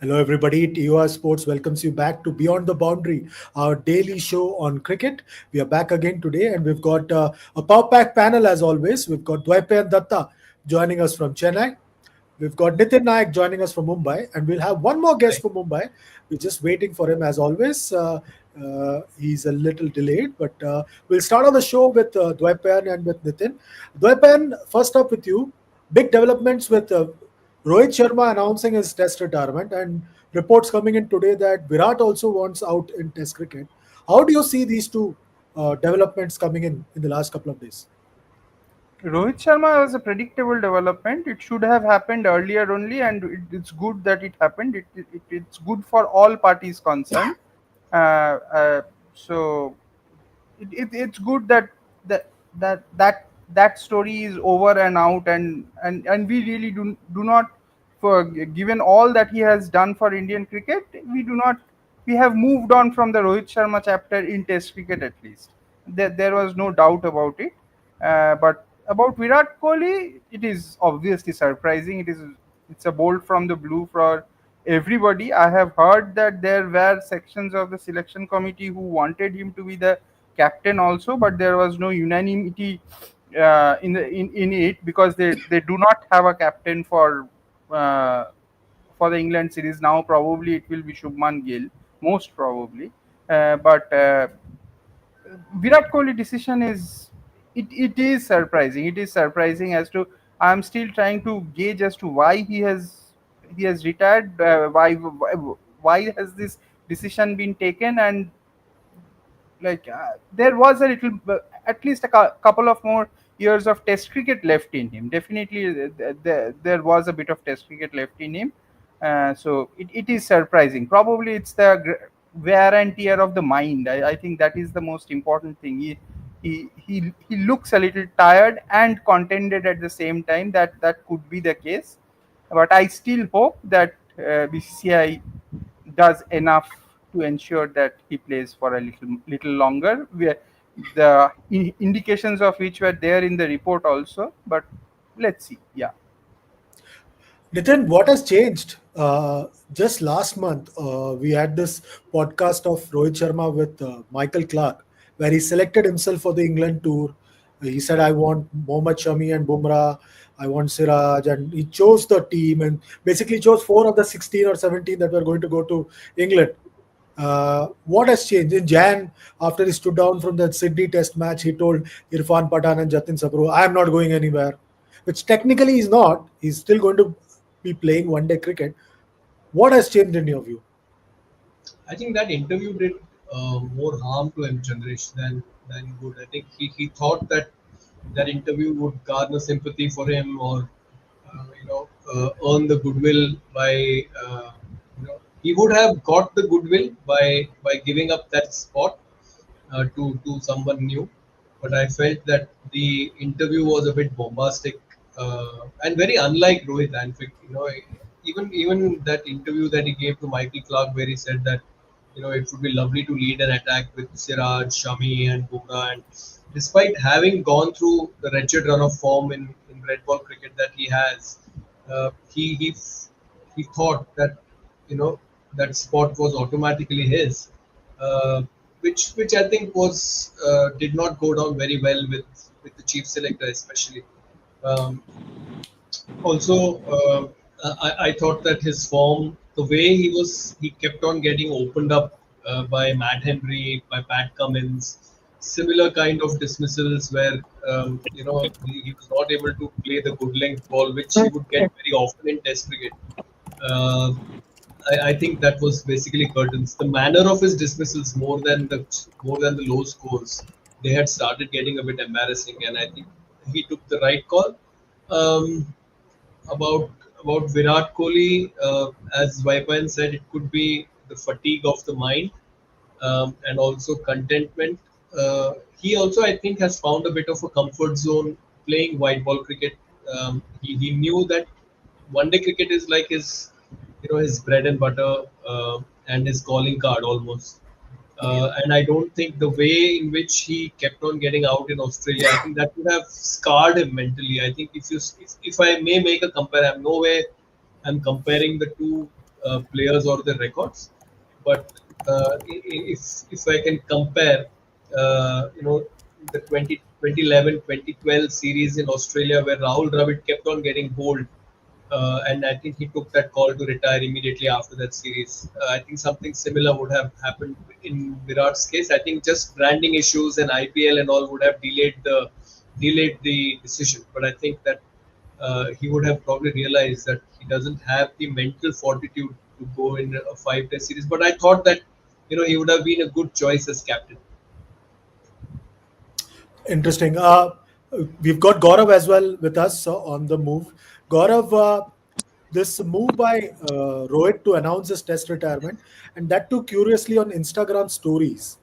Hello, everybody. TUR Sports welcomes you back to Beyond the Boundary, our daily show on cricket. We are back again today, and we've got a power pack panel as always. We've got Dwaipe and Datta joining us from Chennai. We've got Nitin Nayak joining us from Mumbai, and we'll have one more guest Right. from Mumbai. We're just waiting for him as always. He's a little delayed, but we'll start on the show with Dwaipan and with Nitin. Dwaipan, first up with you. Big developments with Rohit Sharma announcing his Test retirement, and reports coming in today that Virat also wants out in Test cricket. How do you see these two developments coming in the last couple of days? Rohit Sharma was a predictable development. It should have happened earlier only, and it's good that it happened. It's good for all parties concerned. Uh, uh, so it's good that that that that story is over and out, and we really do not, for given all that he has done for Indian cricket, we have moved on from the Rohit Sharma chapter in Test cricket. At least there was no doubt about it. But about Virat Kohli, it is obviously surprising. It's a bolt from the blue for everybody. I have heard that there were sections of the selection committee who wanted him to be the captain also, but there was no unanimity in it, because they do not have a captain uh, for the England series now. Probably it will be Shubman Gill, most probably. But Virat Kohli decision it is surprising. It is surprising as to, I'm still trying to gauge as to why he has retired. Why has this decision been taken? And there was a little, at least couple of more years of Test cricket left in him. Definitely, there was a bit of Test cricket left in him. So it is surprising. Probably it's the wear and tear of the mind. I think that is the most important thing. He looks a little tired and contented at the same time. That could be the case, but I still hope that BCCI does enough to ensure that he plays for a little longer. The indications of which were there in the report also, but let's see. Yeah. Nitin, what has changed? Just last month, we had this podcast of Rohit Sharma with Michael Clark, where he selected himself for the England tour. He said, I want Mohammad Shami and Bumrah, I want Siraj, and he chose the team and basically chose four of the 16 or 17 that were going to go to England. What has changed? In Jan, after he stood down from the Sydney Test match, he told Irfan Pathan and Jatin Sabro, I am not going anywhere, which technically he's not. He's still going to be playing one day cricket. What has changed in your view? I think that interview did more harm to M. Chandresh than good. I think he thought that that interview would garner sympathy for him, or earn the goodwill by he would have got the goodwill by giving up that spot to someone new. But I felt that the interview was a bit bombastic and very unlike Rohit. And even that interview that he gave to Michael Clark, where he said that it would be lovely to lead an attack with Siraj, Shami, and Bumrah. And despite having gone through the wretched run of form in red ball cricket that he has, he thought that you know that spot was automatically his, uh, which I think was did not go down very well with the chief selector especially. Um, Also, I thought that his form, the way he kept on getting opened up by Matt Henry, by Pat Cummins, similar kind of dismissals where he was not able to play the good length ball, which he would get very often in Test cricket. Uh, I think that was basically curtains. The manner of his dismissals, more than the low scores, they had started getting a bit embarrassing, and I think he took the right call. Um, about Virat Kohli, as Vaipan said, it could be the fatigue of the mind and also contentment. He also, I think, has found a bit of a comfort zone playing white ball cricket. He knew that one day cricket is like his bread and butter and his calling card almost. And I don't think the way in which he kept on getting out in Australia, I think that would have scarred him mentally. I think if I may make a compare, I'm no way I'm comparing the two players or their records. But if I can compare, the 2011 2012 series in Australia where Rahul Dravid kept on getting bowled, and I think he took that call to retire immediately after that series. I think something similar would have happened in Virat's case. I think just branding issues and IPL and all would have delayed the decision. But I think that he would have probably realized that he doesn't have the mental fortitude to go in a 5 day series. But I thought that he would have been a good choice as captain. Interesting. We've got Gaurav as well with us on the move. Gaurav, this move by Rohit to announce his test retirement, and that too curiously on Instagram stories.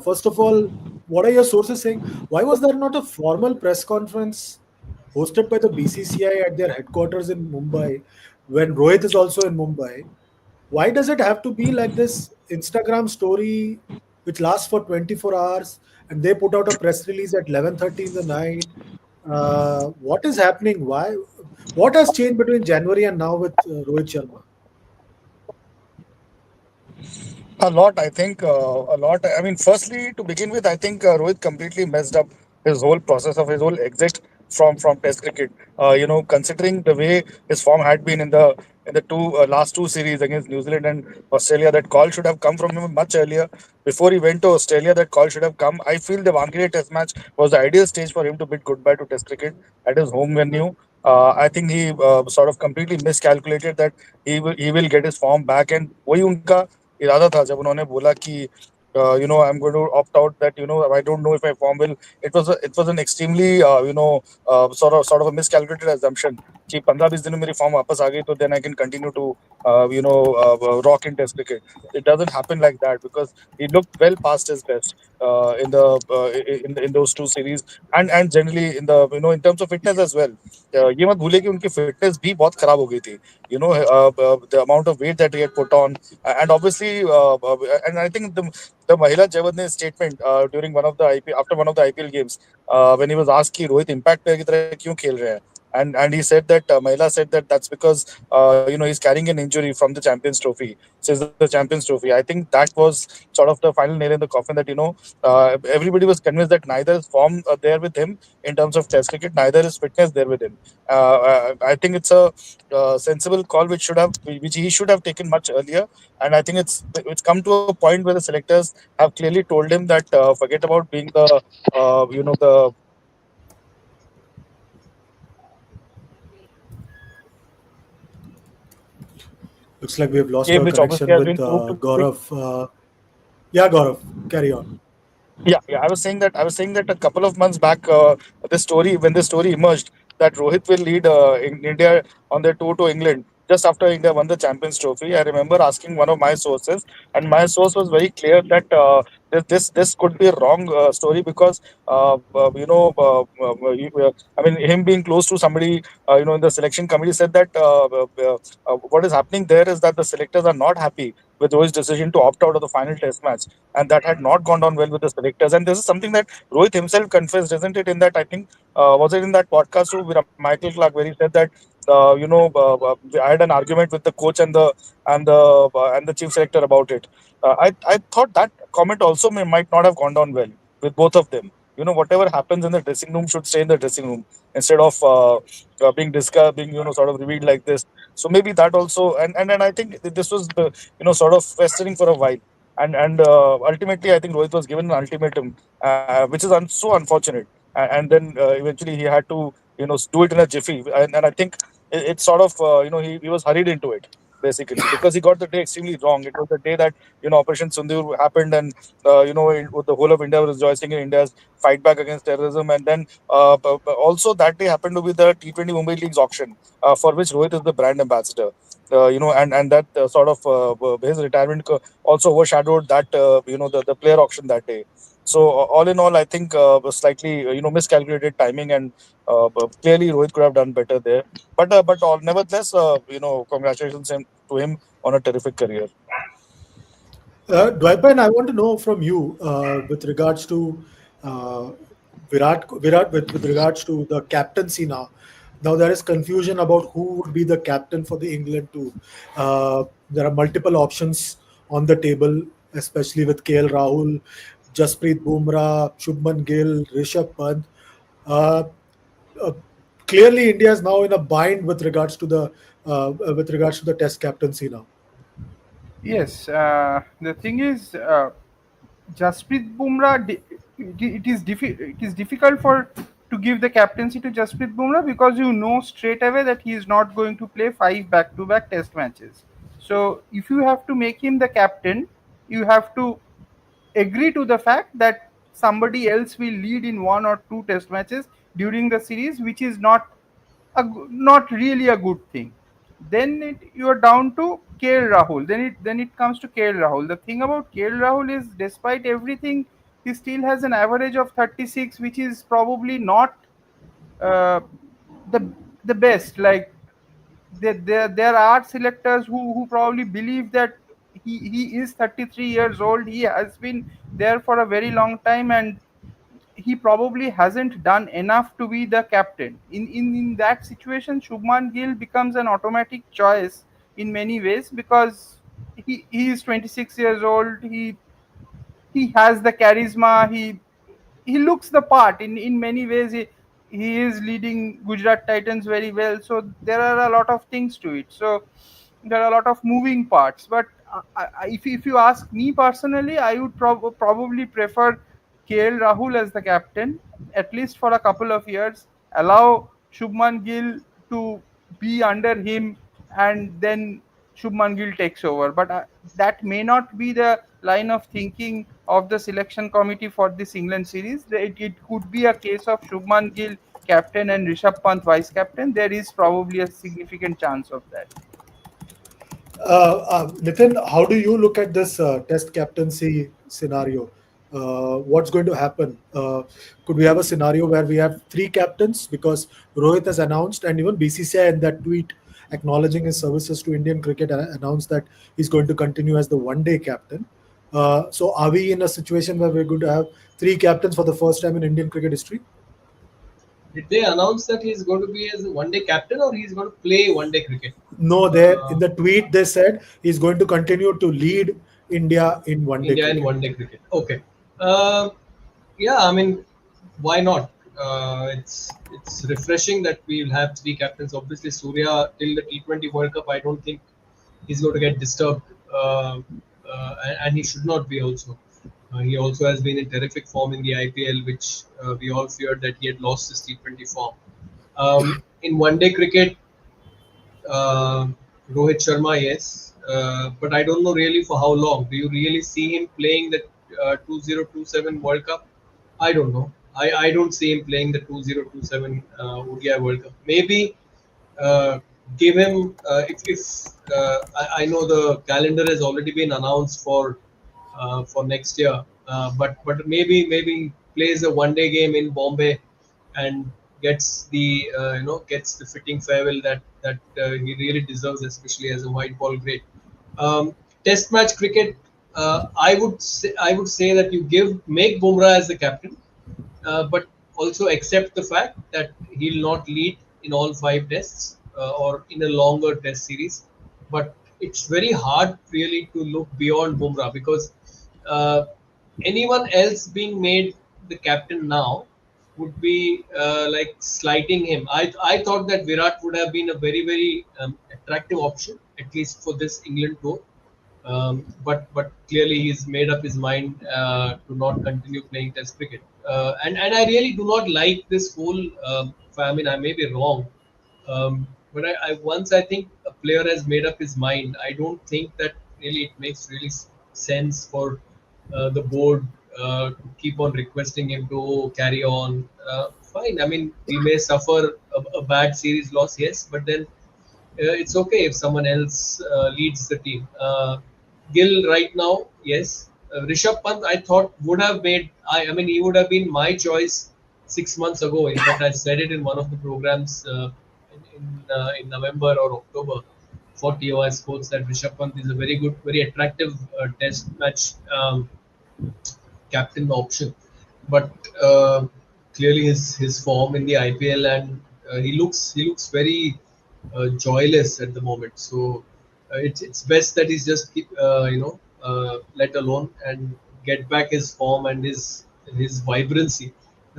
First of all, what are your sources saying? Why was there not a formal press conference hosted by the BCCI at their headquarters in Mumbai when Rohit is also in Mumbai? Why does it have to be like this Instagram story which lasts for 24 hours and they put out a press release at 11:30 in the night? What is happening? Why? What has changed between January and now with Rohit Sharma? A lot, I think. A lot. I mean, firstly, to begin with, I think Rohit completely messed up his whole process of his whole exit from Test cricket. Considering the way his form had been in the two last two series against New Zealand and Australia, that call should have come from him much earlier. Before he went to Australia, that call should have come. I feel the Wankhede Test match was the ideal stage for him to bid goodbye to Test cricket at his home venue. I think he sort of completely miscalculated that he will get his form back, and वही उनका इरादा था जब उन्होंने बोला कि I'm going to opt out, that I don't know if my form will. It was an extremely sort of a miscalculated assumption कि 15-20 दिन में मेरी फॉर्म वापस आ गई तो then I can continue to rock in test cricket. It doesn't happen like that because he looked well past his best in those two series, and generally in the in terms of fitness as well. ये मत भूलिए कि उनकी fitness भी बहुत खराब हो गई थी. The amount of weight that he had put on, and obviously, and I think the Mahila Jayawardene statement during one of the after one of the IPL games, when he was asked कि Rohit impact player की तरह क्यों खेल रहे हैं, and he said that Mahila said that that's because he's carrying an injury from the Champions Trophy, since the Champions Trophy. I think that was sort of the final nail in the coffin, that everybody was convinced that neither is form there with him in terms of Test cricket, neither is fitness there with him. I think it's a sensible call which he should have taken much earlier, and I think it's come to a point where the selectors have clearly told him that forget about being the the Looks like we have lost game our which obviously connection has with been proved to be. Gaurav. Yeah, Gaurav, carry on. Yeah. I was saying that a couple of months back, when this story emerged, that Rohit will lead in India on their tour to England just after India won the Champions Trophy. I remember asking one of my sources, and my source was very clear that this could be a wrong story because I mean, him being close to somebody in the selection committee said that what is happening there is that the selectors are not happy with Rohit's decision to opt out of the final Test match, and that had not gone down well with the selectors. And this is something that Rohit himself confessed, isn't it? In that, I think, was it in that podcast too with Michael Clark, where he said that I had an argument with the coach and the chief selector about it. I thought that comment also might not have gone down well with both of them. Whatever happens in the dressing room should stay in the dressing room instead of being discussed, being sort of revealed like this. So maybe that also, and I think this was the sort of festering for a while, and ultimately I think Rohit was given an ultimatum, which is so unfortunate, and then eventually he had to do it in a jiffy, and I think it's sort of he was hurried into it basically because he got the day extremely wrong. It was the day that Operation Sindoor happened, and the whole of India was rejoicing in India's fight back against terrorism, and then also that day happened to be the T20 Mumbai League's auction, for which Rohit is the brand ambassador. And that sort of his retirement also overshadowed that the player auction that day. So all in all, I think was slightly miscalculated timing, and clearly Rohit could have done better there. But nevertheless, congratulations to him on a terrific career. Dwaipan, I want to know from you with regards to uh, Virat with regards to the captaincy now. Now there is confusion about who would be the captain for the England too. There are multiple options on the table, especially with KL Rahul, Jasprit Bumrah, Shubman Gill, Rishabh Pant. Uh, uh, Clearly, India is now in a bind with regards to the Test captaincy now. Yes, the thing is, Jasprit Bumrah, it is difficult for to give the captaincy to Jasprit Bumrah because you know straight away that he is not going to play five back-to-back Test matches. So if you have to make him the captain, you have to agree to the fact that somebody else will lead in one or two Test matches during the series, which is not really a good thing. Then you are down to KL Rahul. Then it comes to KL Rahul. The thing about KL Rahul is, despite everything, he still has an average of 36, which is probably not uh, the the best. Like there are selectors who probably believe that he is 33 years old. He has been there for a very long time, and he probably hasn't done enough to be the captain. In that situation, Shubman Gill becomes an automatic choice in many ways because he is 26 years old. He has the charisma. He looks the part in many ways. He is leading Gujarat Titans very well. So there are a lot of things to it. So there are a lot of moving parts. But if you ask me personally, I would probably prefer KL Rahul as the captain, at least for a couple of years. Allow Shubman Gill to be under him, and then Shubman Gill takes over. But that may not be the line of thinking of the selection committee for this England series. It could be a case of Shubman Gill captain and Rishabh Pant vice captain. There is probably a significant chance of that. Nitin, how do you look at this Test captaincy scenario? What's going to happen? Could we have a scenario where we have three captains because Rohit has announced, and even BCCI in that tweet acknowledging his services to Indian cricket announced that he's going to continue as the one-day captain. So, are we in a situation where we're going to have three captains for the first time in Indian cricket history? Did they announce that he's going to be as a one-day captain or he's going to play one-day cricket? No, there Uh, in the tweet they said he's going to continue to lead India in one-day India in cricket. one-day cricket. Okay. Uh, yeah, I mean, why not? It's refreshing that we'll have three captains. Obviously, Surya till the T20 World Cup, I don't think he's going to get disturbed, and he should not be also. He also has been in terrific form in the IPL, which we all feared that he had lost his T20 form. In one-day cricket, uh, Rohit Sharma, yes, but I don't know really for how long. Do you really see him playing the 2027 World Cup? I don't know. I don't see him playing the 2027 ODI World Cup. Maybe give him I know the calendar has already been announced for next year, but maybe plays a one-day game in Bombay and gets the fitting farewell that he really deserves, especially as a white ball great. Test match cricket, I would say that you make Bumrah as the captain, but also accept the fact that he'll not lead in all five tests or in a longer test series. But it's very hard really to look beyond Bumrah because uh, anyone else being made the captain now would be like slighting him. I thought that Virat would have been a very attractive option, at least for this England tour. But clearly he's made up his mind to not continue playing Test cricket. And I really do not like this whole. I mean, I may be wrong, but I once I think a player has made up his mind, I don't think that really it makes really sense for the board to keep on requesting him to carry on. Fine. I mean, we may suffer a bad series loss, yes, but then it's okay if someone else leads the team. Gill right now, yes. Rishabh Pant, I thought would have made. I mean, he would have been my choice 6 months ago. In fact, I said it in one of the programs in November or October for TOI Sports that Rishabh Pant is a very good, very attractive test match captain option. But clearly his form in the IPL and He looks very joyless at the moment. So it's best that he's just keep, let alone and get back his form and his vibrancy.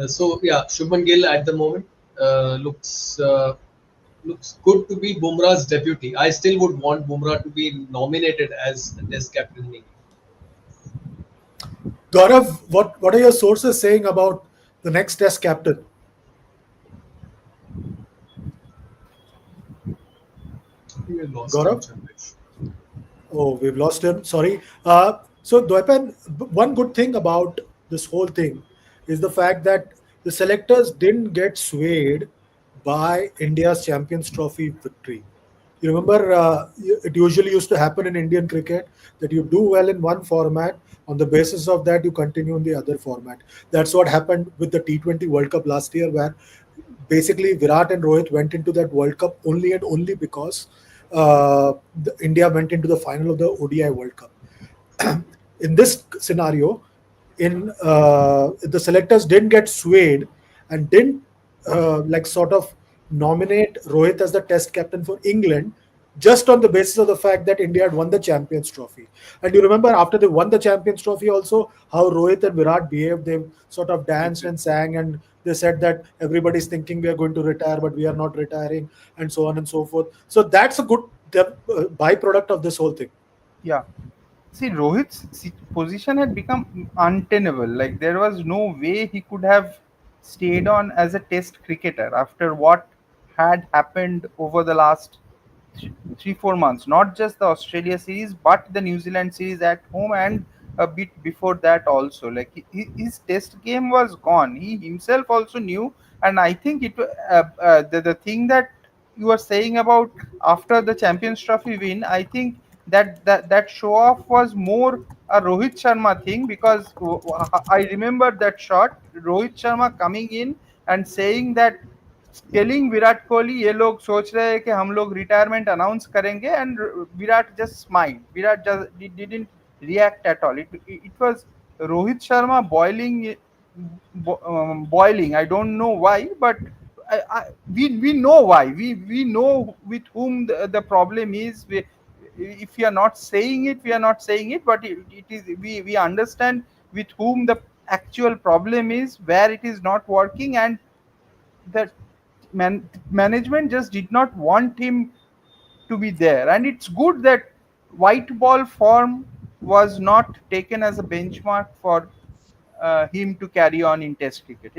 So yeah, Shubman Gill at the moment looks good to be Bumrah's deputy. I still would want Bumrah to be nominated as a Test captain in England. Gaurav, what are your sources saying about the next Test captain? I think we lost him, Gaurav? Chandresh. Oh, we've lost him. Sorry. So, Dwaipan, one good thing about this whole thing is the fact that the selectors didn't get swayed by India's Champions Trophy victory. You remember, it usually used to happen in Indian cricket that you do well in one format. On the basis of that, you continue in the other format. That's what happened with the T20 World Cup last year, where basically Virat and Rohit went into that World Cup only and only because India went into the final of the ODI World Cup. In this scenario, in the selectors didn't get swayed and didn't like sort of nominate Rohit as the Test captain for England just on the basis of the fact that India had won the Champions Trophy. And you remember after they won the Champions Trophy also how Rohit and Virat behaved. They sort of danced and sang and they said that everybody's thinking we are going to retire, but we are not retiring, and so on and so forth. So that's a good byproduct of this whole thing. Yeah. See, Rohit's position had become untenable. Like there was no way he could have stayed on as a Test cricketer after what had happened over the last 3 4 months. Not just the Australia series, but the New Zealand series at home and a bit before that also. Like his Test game was gone. He himself also knew, and I think the thing that you are saying about after the Champions Trophy win, I think that show off was more a Rohit Sharma thing because I remember that shot, Rohit Sharma coming in and saying that, telling Virat Kohli ये लोग सोच रहे हैं कि हम लोग retirement announce करेंगे and Virat just smile Virat just didn't react at all. It was Rohit Sharma boiling. I don't know why, but we know why. We know with whom the problem is. If we are not saying it, we are not saying it. But it is we understand with whom the actual problem is, where it is not working, and the management just did not want him to be there. And it's good that white ball form was not taken as a benchmark for him to carry on in Test cricket.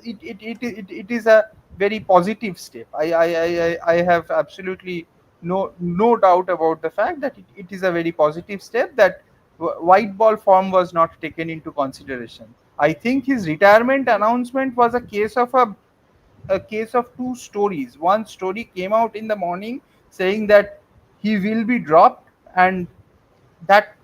It is a very positive step. I have absolutely no doubt about the fact that it is a very positive step that white ball form was not taken into consideration. I think his retirement announcement was a case of two stories. One story came out in the morning saying that he will be dropped, and that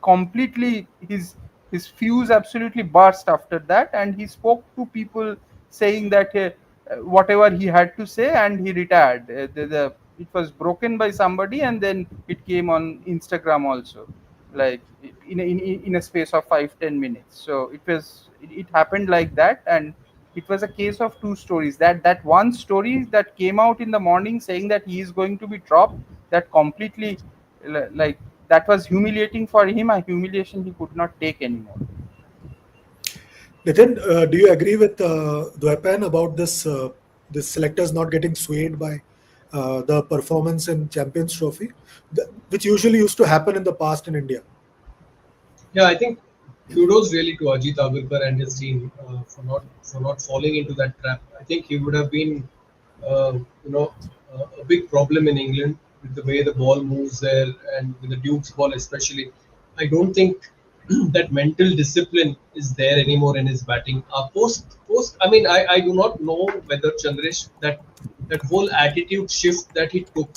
completely his fuse absolutely burst after that, and he spoke to people saying that whatever he had to say, and he retired. It was broken by somebody, and then it came on Instagram also, like in a space of 5 10 minutes. So it happened like that, and it was a case of two stories. That one story that came out in the morning saying that he is going to be dropped, that completely like that was humiliating for him, a humiliation he could not take anymore. Nitin, do you agree with Dwaipan about this selectors not getting swayed by the performance in Champions Trophy, which usually used to happen in the past in India? Yeah, I think kudos really to Ajit Agurkar and his team for not falling into that trap. I think he would have been, uh, you know, a big problem in England with the way the ball moves there and with the Duke's ball especially. I don't think that mental discipline is there anymore in his batting. Post. I mean, I do not know whether Chandresh that whole attitude shift that he took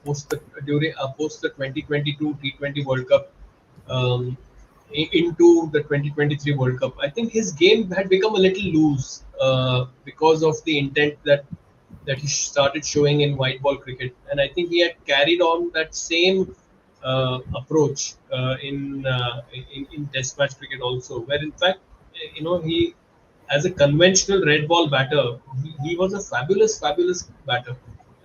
post the 2022 T20 World Cup um, into the 2023 World Cup. I think his game had become a little loose because of the intent that he started showing in white ball cricket, and I think he had carried on that same approach in Test match cricket also, where in fact he as a conventional red ball batter, he was a fabulous batter.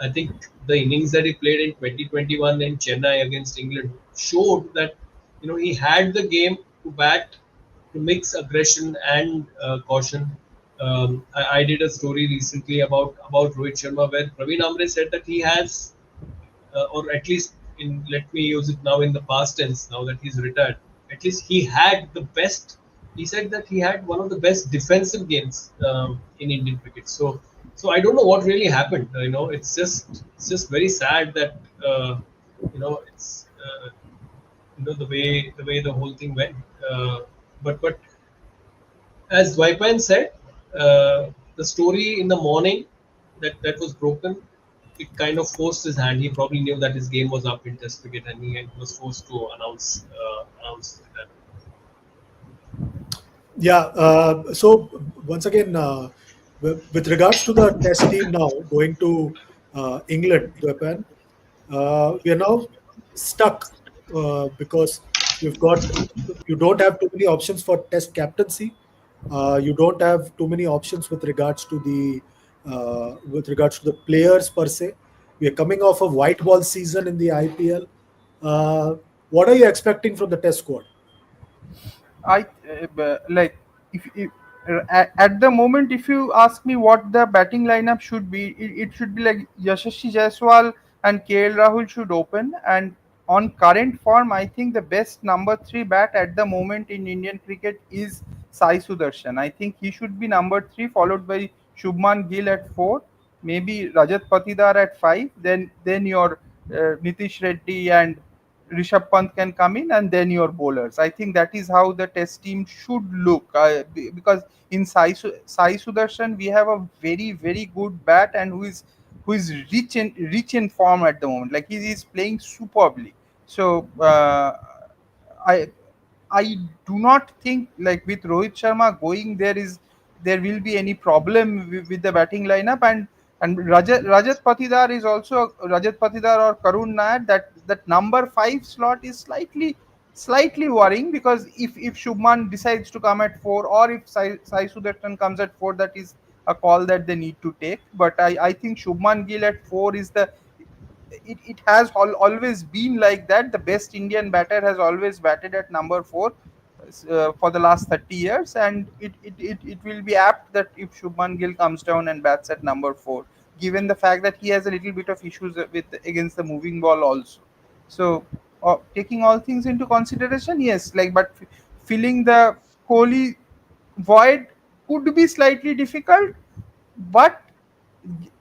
I think the innings that he played in 2021 in Chennai against England showed that he had the game to bat, to mix aggression and caution. I did a story recently about Rohit Sharma where Praveen Amre said that he has, or at least in, let me use it now in the past tense, now that he's retired, at least he had the best. He said that he had one of the best defensive games in Indian cricket. So I don't know what really happened. It's just very sad that it's the way the whole thing went. But as Vaipan said, the story in the morning that was broken, it kind of forced his hand. He probably knew that his game was up in Test cricket, and he was forced to announce that. Yeah. So once again, with regards to the test team now going to England, Japan, we are now stuck because you've got you don't have too many options for test captaincy. You don't have too many options with regards to the players per se. We are coming off a white ball season in the IPL. Uh, what are you expecting from the test squad? Like if at the moment, if you ask me what the batting lineup should be, it should be like Yashasvi Jaiswal and KL Rahul should open. And on current form, I think the best number three bat at the moment in Indian cricket is Sai Sudarshan. I think he should be number three, followed by Shubman Gill at four, maybe Rajat Patidar at five, then your Nitish Reddy and Rishabh Pant can come in, and then your bowlers. I think that is how the test team should look. Because in Sai Sudarshan we have a very good bat, and who is rich in form at the moment. Like he is playing superbly. So I I do not think like with Rohit Sharma going there will be any problem with the batting lineup. And Rajat Patidar is also Rajat Patidar or Karun Nair. That number five slot is slightly worrying, because if Shubman decides to come at four, or if Sai Sudarshan comes at four, that is a call that they need to take. But I think Shubman Gill at four is it has always been like that. The best Indian batter has always batted at number four for the last 30 years, and it will be apt that if Shubman Gill comes down and bats at number four, given the fact that he has a little bit of issues with against the moving ball also. So, taking all things into consideration, yes, like but filling the Kohli void could be slightly difficult, but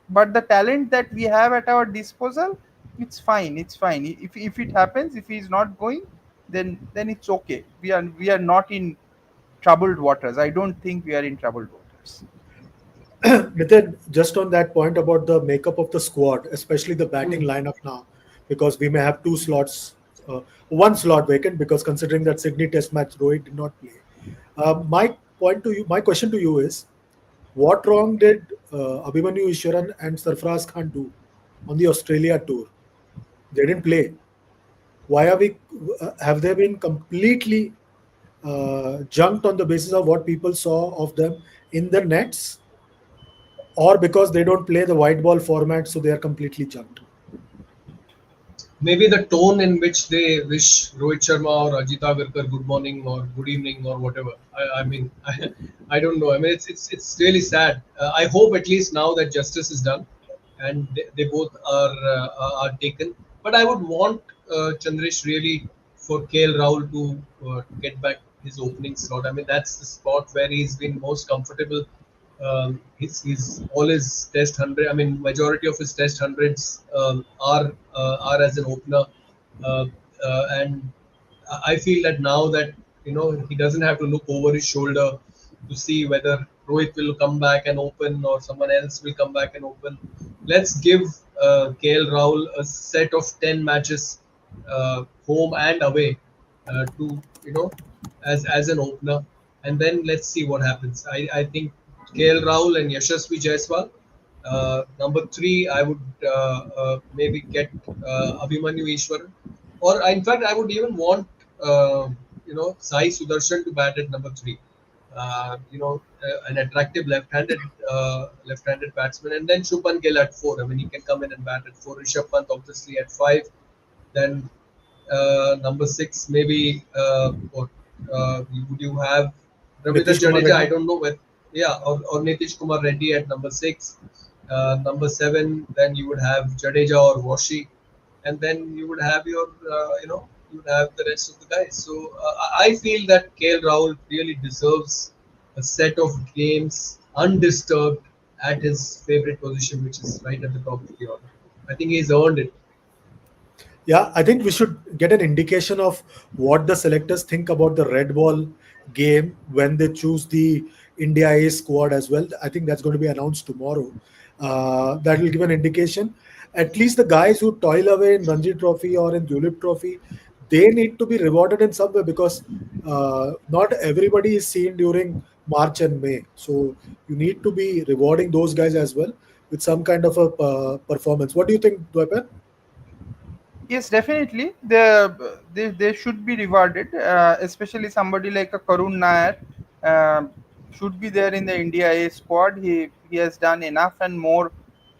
the talent that we have at our disposal, it's fine. If it happens, if he's not going, then it's okay. We are not in troubled waters. I don't think we are in troubled waters. Nitin, just on that point about the makeup of the squad, especially the batting Hmm. lineup now, because we may have two slots, one slot vacant, because considering that Sydney Test match Rohit did not play. My question to you is, what wrong did Abhimanyu Ishwaran and Sarfaraz Khan do on the Australia tour? They didn't play. Why are we? Have they been completely junked on the basis of what people saw of them in the nets, or because they don't play the white ball format, so they are completely junked? Maybe the tone in which they wish Rohit Sharma or Ajit Agarkar good morning or good evening or whatever. I mean, I don't know. I mean, it's really sad. I hope at least now that justice is done, and they both are taken. But I would want Chandresh really for KL Rahul to get back his opening slot. I mean, that's the spot where he's been most comfortable. He's all his test hundred. I mean, majority of his test hundreds are as an opener, uh, and I feel that now that he doesn't have to look over his shoulder to see whether Rohit will come back and open or someone else will come back and open. Let's give KL Rahul a set of 10 matches, home and away, to as an opener, and then let's see what happens. I think KL Rahul and Yashasvi Jaiswal. Number three, I would maybe get Abhimanyu Ishwaran, or in fact, I would even want Sai Sudarshan to bat at number three. an attractive left-handed batsman, and then Shubman Gill at four. I mean, he can come in and bat at four. Rishabh Pant obviously at five. Then number six, maybe would you have Ravindra Nitish Kumar Jadeja? I Reddy. don't know whether, yeah, or Nitish Kumar Reddy at number six. Number seven, then you would have Jadeja or Washi, and then you would have you would have the rest of the guys. So I feel that KL Rahul really deserves a set of games undisturbed at his favorite position, which is right at the top of the order. I think he's earned it. Yeah, I think we should get an indication of what the selectors think about the red ball game when they choose the India A squad as well. I think that's going to be announced tomorrow. That will give an indication. At least the guys who toil away in Ranji Trophy or in Dulip Trophy, they need to be rewarded in some way because not everybody is seen during March and May. So you need to be rewarding those guys as well with some kind of a performance. What do you think, Dwapar? Yes, definitely. They should be rewarded, especially somebody like a Karun Nair uh, should be there in the India A squad. He has done enough and more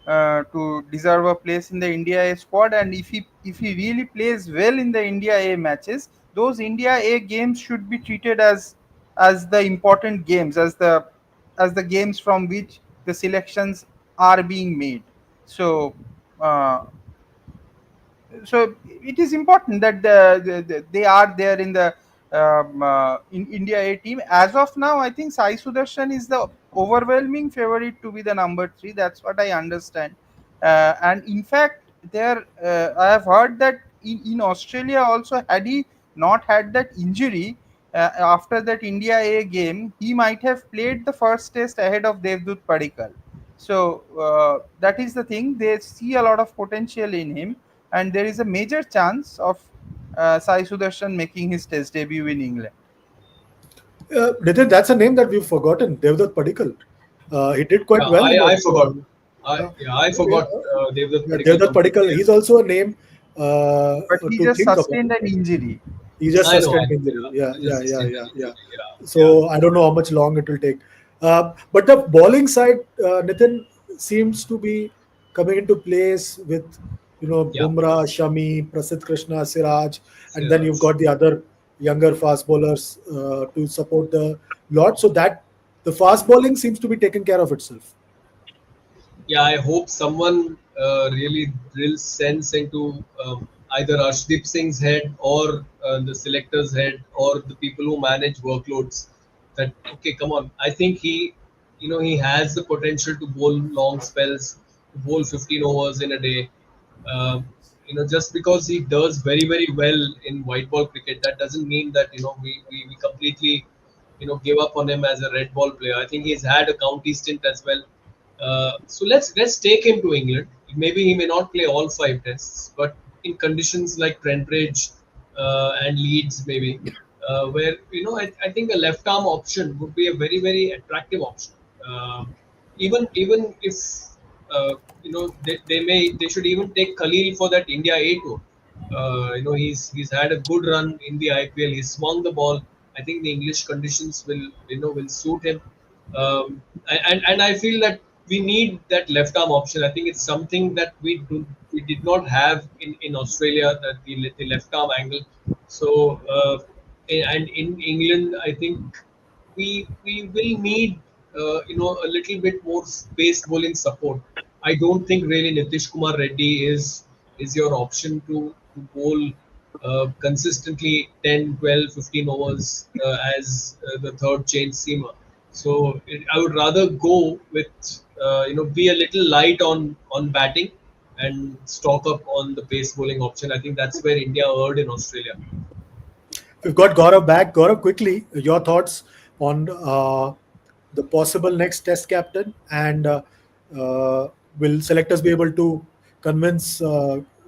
to deserve a place in the India A squad. And if he really plays well in the India A matches, those India A games should be treated as the important games, as the games from which the selections are being made. So. So it is important that they are there in the in India A team. As of now, I think Sai Sudarshan is the overwhelming favorite to be the number three. That's what I understand. And in fact, I have heard that in Australia also, had he not had that injury after that India A game, he might have played the first test ahead of Devdut Padikkal. So that is the thing. They see a lot of potential in him, and there is a major chance of Sai Sudarshan making his test debut in England. Nitin, that's a name that we've forgotten. Devdutt Padikkal. He did quite Yeah, well in I forgot. Australia. I Yeah, Yeah, I yeah, forgot Devdutt yeah, Padikkal Devdutt Padikkal. completely. He's also a name But he to just think about. sustained an injury. He just I sustained know. injury. Yeah, Yeah, he just yeah, yeah, sustained yeah, an yeah. injury. Yeah, yeah. So I don't know how much long it will take. But the bowling side, Nitin, seems to be coming into place with Yeah, Bumrah, Shami, Prasidh Krishna, Siraj, and then you've Siraj. got the other younger fast bowlers to support the lot. So that the fast bowling seems to be taking care of itself. Yeah, I hope someone really drills sense into either Arshdeep Singh's head or the selector's head or the people who manage workloads. That okay, come on. I think he has the potential to bowl long spells, to bowl 15 overs in a day. Just because he does very very well in white ball cricket, that doesn't mean that we completely give up on him as a red ball player. I think he's had a county stint as well. So let's take him to England. Maybe he may not play all five tests, but in conditions like Trent Bridge and Leeds, maybe where I think a left arm option would be a very very attractive option. Even if they should even take Khalil for that India A tour. He's had a good run in the IPL. He's swung the ball. I think the English conditions will suit him. And I feel that we need that left arm option. I think it's something that we did not have in Australia, that the left arm angle. So and in England, I think we will need a little bit more pace bowling support. I don't think really Nitish Kumar Reddy is your option to bowl consistently 10, 12, 15 overs as the third change seamer. So I would rather go with be a little light on batting and stock up on the pace bowling option. I think that's where India erred in Australia. We've got Gaurav back. Gaurav, quickly, your thoughts on the possible next test captain and will selectors be able to convince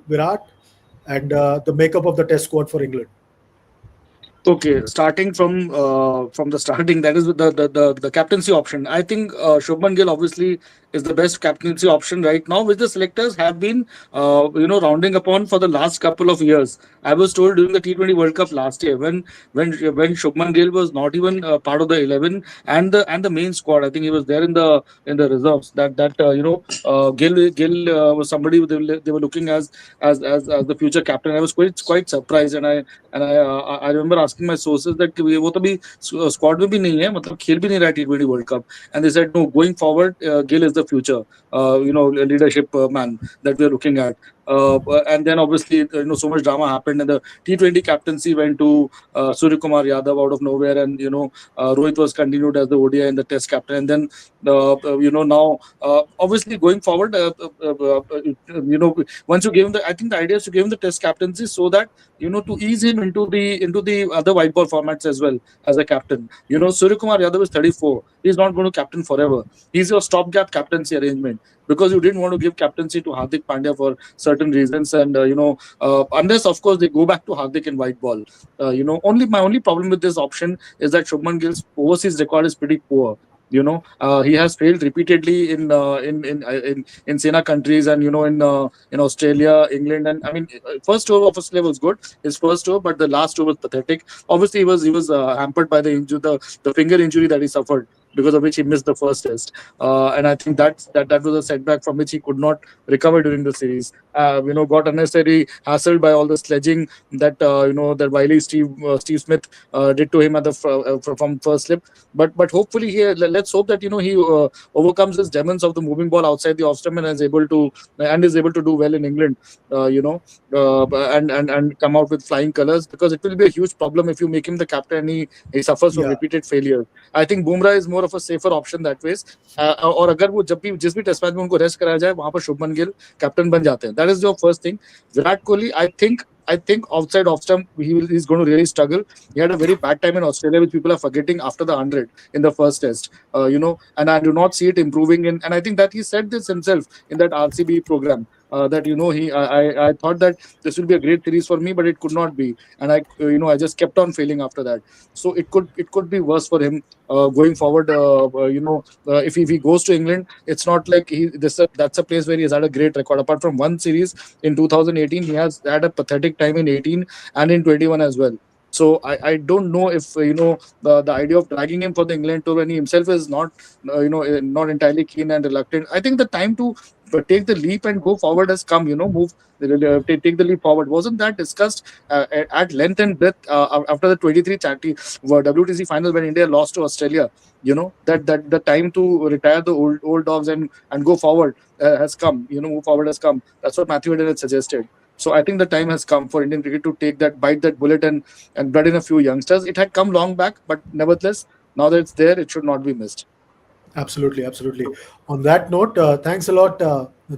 Virat and the makeup of the test squad for England? Okay, starting from the starting, that is the captaincy option. I think Shubman Gill obviously is the best captaincy option right now, which the selectors have been rounding upon for the last couple of years. I was told during the T20 World Cup last year, when Shubman Gill was not even part of the 11 and the main squad. I think he was there in the reserves. Gill was somebody they were looking as the future captain. I was quite surprised, and I remember asking my sources that वो तो भी squad में भी नहीं है, मतलब खेल भी नहीं रहा T20 World Cup, and they said no, going forward, Gill is the future, leadership man that we are looking at. And then obviously, so much drama happened, and the T20 captaincy went to Surya Kumar Yadav out of nowhere, and Rohit was continued as the ODI and the Test captain, and then now obviously going forward, once you gave him I think the idea is to give him the Test captaincy so that to ease him into the other white ball formats as well as a captain. Surya Kumar Yadav is 34. He's not going to captain forever. He's your stopgap captaincy arrangement because you didn't want to give captaincy to Hardik Pandya for certain reasons, and unless of course they go back to Hardik in white ball. Only my only problem with this option is that Shubman Gill's overseas record is pretty poor. He has failed repeatedly in Sena countries, and in Australia, England, and I mean, first over obviously was good, his first over, but the last over was pathetic. Obviously, he was hampered by the injury, the finger injury that he suffered, because of which he missed the first test. And I think that was a setback from which he could not recover during the series. Got unnecessary hassled by all the sledging that wily Steve Smith did to him at from first slip. But hopefully let's hope that he overcomes his demons of the moving ball outside the off stump and is able to do well in England. Uh, you know, and come out with flying colors, because it will be a huge problem if you make him the captain and he suffers from Yeah, repeated failures. I think Bumrah is more of a safer option that way. और अगर वो जब भी जिस भी test match में उनको rest कराया जाए वहां पर शुभमन गिल कैप्टन बन जाते हैं. That is your first thing. Virat Kohli, I think outside off stump he's going to really struggle. He had a very bad time in Australia, which people are forgetting after the 100 in the first test. And I do not see it improving. And I think that he said this himself in that RCB program. That I thought that this will be a great series for me, but it could not be, and I just kept on failing after that. So it could be worse for him going forward. If he goes to England, it's not like that's a place where he has had a great record. Apart from one series in 2018, he has had a pathetic time in 18 and in 21 as well. So I don't know if the idea of dragging him for the England tour when he himself is not entirely keen and reluctant. I think the time to take the leap and go forward has come. Move take the leap forward. Wasn't that discussed at length and breadth after the 23 WTC final when India lost to Australia? That the time to retire the old dogs and go forward has come. Move forward has come. That's what Matthew Eden had suggested. So I think the time has come for Indian cricket to bite that bullet and blood in a few youngsters. It had come long back, but nevertheless, now that it's there, it should not be missed. absolutely, absolutely. On that note, thanks a lot,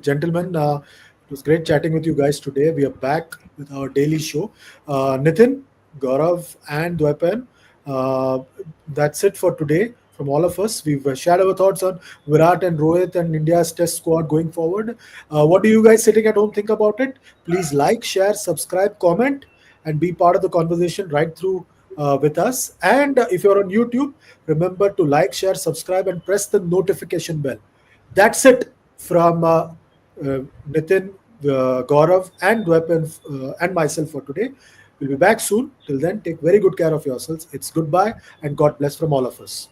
gentlemen. It was great chatting with you guys today. We are back with our daily show. Nitin, Gaurav, and Dwaipan. Uh, that's it for today from all of us. We've shared our thoughts on Virat and Rohit and India's test squad going forward. What do you guys sitting at home think about it? Please like, share, subscribe, comment, and be part of the conversation right through with us. And if you're on YouTube, remember to like, share, subscribe, and press the notification bell. That's it from Nitin, Gaurav, and Dwepan and myself for today. We'll be back soon. Till then, take very good care of yourselves. It's goodbye and God bless from all of us.